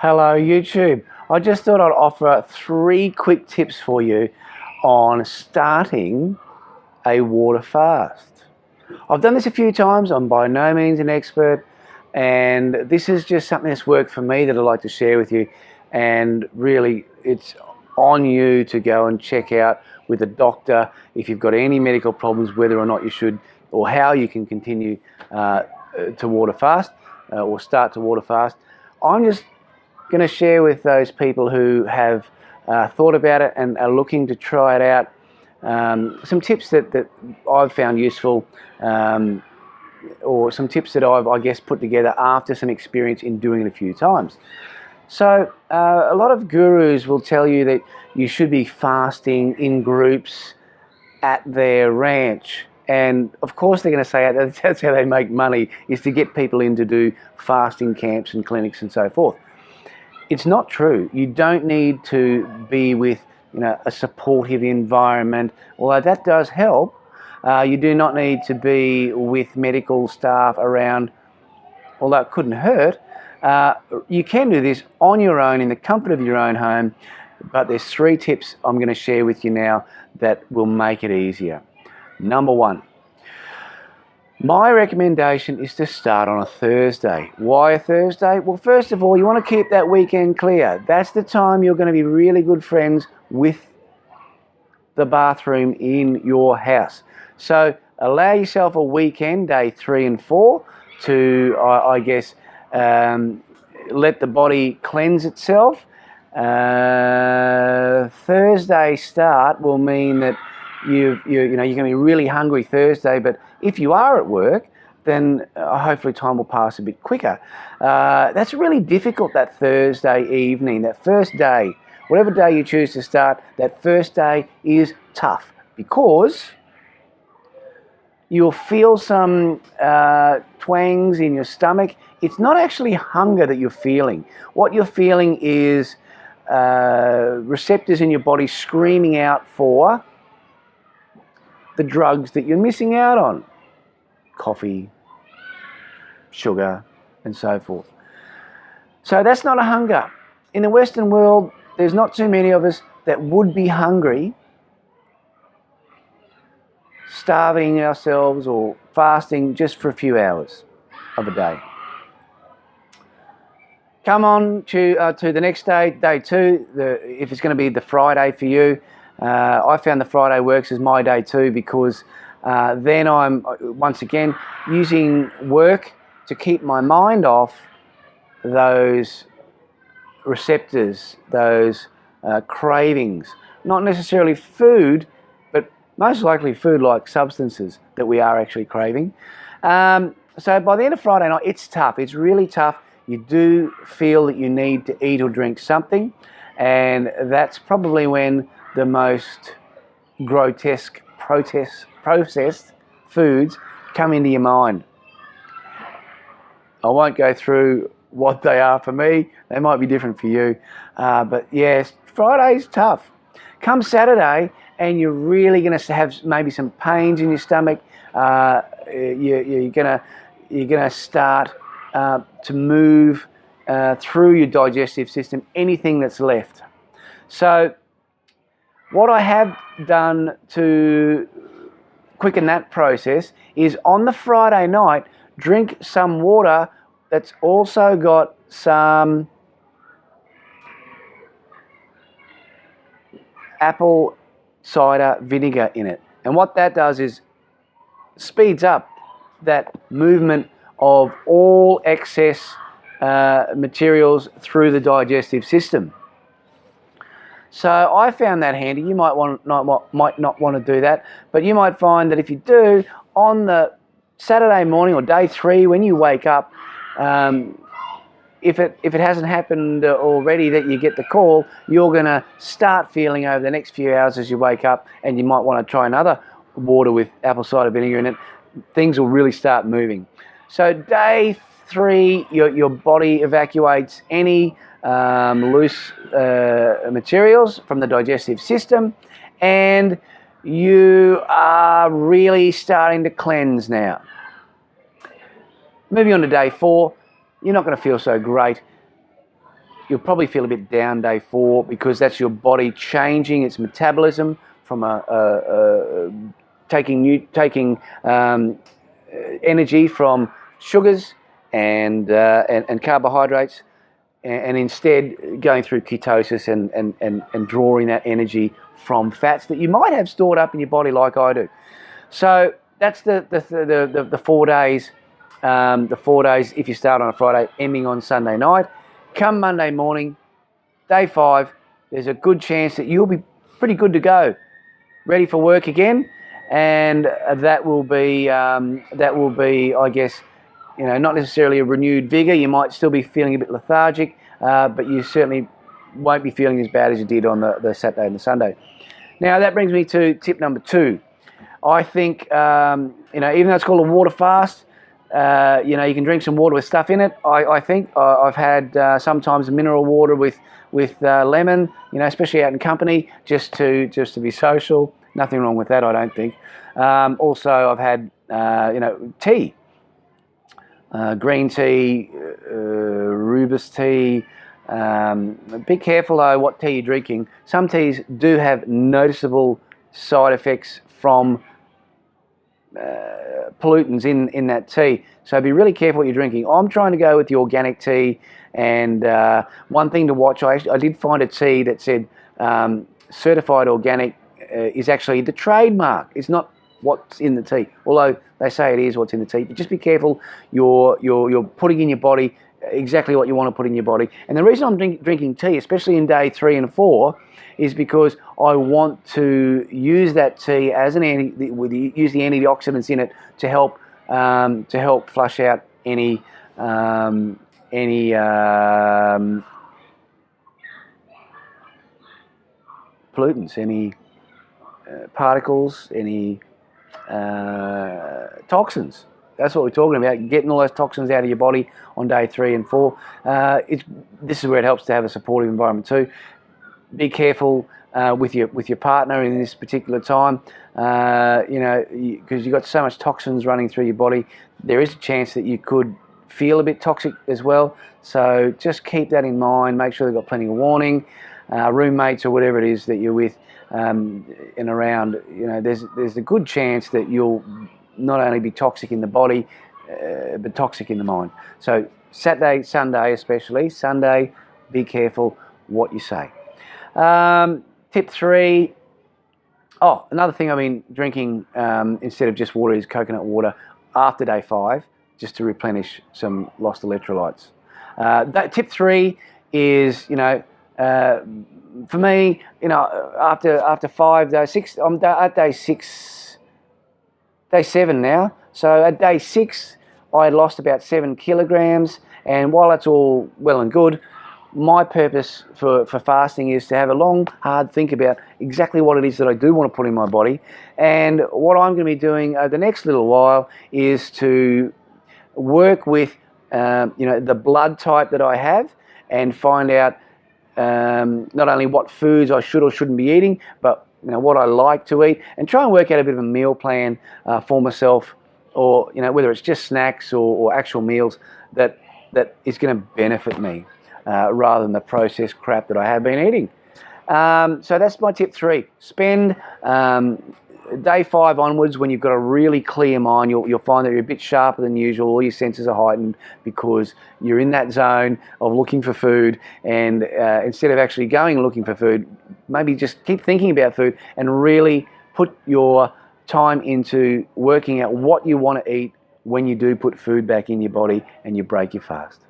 Hello YouTube. I just thought I'd offer 3 quick tips for you on starting a water fast. I've done this a few times. I'm by no means an expert, and this is just something that's worked for me that I'd like to share with you. And really, it's on you to go and check out with a doctor if you've got any medical problems, whether or not you should or how you can continue to water fast or start to water fast. I'm just going to share with those people who have thought about it and are looking to try it out some tips that I've found useful, or some tips that I've, I guess, put together after some experience in doing it a few times. So a lot of gurus will tell you that you should be fasting in groups at their ranch. And of course they're going to say that's how they make money, is to get people in to do fasting camps and clinics and so forth. It's not true. You don't need to be with a supportive environment, although that does help. You do not need to be with medical staff around, although it couldn't hurt. You can do this on your own in the comfort of your own home, but there's 3 tips I'm going to share with you now that will make it easier. Number 1. My recommendation is to start on a Thursday. Why a Thursday? Well, first of all, you want to keep that weekend clear. That's the time you're going to be really good friends with the bathroom in your house. So allow yourself a weekend, day 3 and 4, to, I guess, let the body cleanse itself. Thursday start will mean that you're going to be really hungry Thursday, but if you are at work, then hopefully time will pass a bit quicker. That's really difficult, that Thursday evening, that first day. Whatever day you choose to start, that first day is tough because you'll feel some twangs in your stomach. It's not actually hunger that you're feeling. What you're feeling is receptors in your body screaming out for the drugs that you're missing out on. Coffee, sugar, and so forth. So that's not a hunger. In the Western world, there's not too many of us that would be hungry, starving ourselves or fasting just for a few hours of a day. Come on to the next day, day 2, if it's going to be the Friday for you. I found the Friday works as my day 2 because then I'm, once again, using work to keep my mind off those receptors, those cravings. Not necessarily food, but most likely food-like substances that we are actually craving. So by the end of Friday night, it's tough. It's really tough. You do feel that you need to eat or drink something, and that's probably when the most grotesque processed foods come into your mind. I won't go through what they are for me. They might be different for you. But yes, Friday's tough. Come Saturday and you're really going to have maybe some pains in your stomach. You're going to start to move through your digestive system, anything that's left. So what I have done to quicken that process is on the Friday night, drink some water that's also got some apple cider vinegar in it. And what that does is speeds up that movement of all excess materials through the digestive system. So I found that handy. You might not want to do that, but you might find that if you do, on the Saturday morning or day 3 when you wake up, if it hasn't happened already that you get the call, you're going to start feeling over the next few hours as you wake up, and you might want to try another water with apple cider vinegar in it. Things will really start moving. So day 3, your body evacuates any loose materials from the digestive system, and you are really starting to cleanse now. Moving on to day 4, you're not going to feel so great. you'll probably feel a bit down day 4 because that's your body changing its metabolism from taking energy from sugars and carbohydrates, and instead going through ketosis and drawing that energy from fats that you might have stored up in your body like I do. So that's the 4 days. The 4 days if you start on a Friday, ending on Sunday night. Come Monday morning, day 5, there's a good chance that you'll be pretty good to go, ready for work again, and that will be, I guess, you know, not necessarily a renewed vigour. You might still be feeling a bit lethargic, but you certainly won't be feeling as bad as you did on the Saturday and the Sunday. Now that brings me to tip number 2. I think, you know, even though it's called a water fast, you know, you can drink some water with stuff in it. I think I've had sometimes mineral water with lemon, you know, especially out in company, just to be social. Nothing wrong with that, I don't think. Also, I've had you know, tea, green tea, rooibos tea. Be careful though what tea you're drinking. Some teas do have noticeable side effects from pollutants in that tea, so be really careful what you're drinking. I'm trying to go with the organic tea, and one thing to watch, I did find a tea that said certified organic is actually the trademark. It's not what's in the tea, although they say it is what's in the tea, but just be careful you're putting in your body exactly what you want to put in your body. And the reason I'm drinking tea, especially in day 3 and 4, is because I want to use that tea as an use the antioxidants in it to help flush out any pollutants, any particles, any toxins. That's what we're talking about, getting all those toxins out of your body on day 3 and 4. This is where it helps to have a supportive environment too. Be careful with your partner in this particular time, you know, because you've got so much toxins running through your body. There is a chance that you could feel a bit toxic as well. So just keep that in mind. Make sure they've got plenty of warning. Roommates or whatever it is that you're with and around, you know, there's a good chance that you'll not only be toxic in the body, but toxic in the mind. So Saturday, Sunday especially, Sunday, be careful what you say. Tip 3, another thing I've been drinking instead of just water is coconut water after day 5, just to replenish some lost electrolytes. Tip 3 is, you know, for me, you know, after 5 days, 6, I'm at day 6, day 7 now. So at day 6, I lost about 7 kilograms, and while that's all well and good, my purpose for fasting is to have a long, hard think about exactly what it is that I do want to put in my body. And what I'm going to be doing over the next little while is to work with, you know, the blood type that I have, and find out not only what foods I should or shouldn't be eating, but you know, what I like to eat, and try and work out a bit of a meal plan for myself, or you know, whether it's just snacks or actual meals that is going to benefit me. Rather than the processed crap that I have been eating. So that's my tip 3. Spend day 5 onwards, when you've got a really clear mind, you'll find that you're a bit sharper than usual. All your senses are heightened because you're in that zone of looking for food, and instead of actually going and looking for food, maybe just keep thinking about food and really put your time into working out what you want to eat when you do put food back in your body and you break your fast.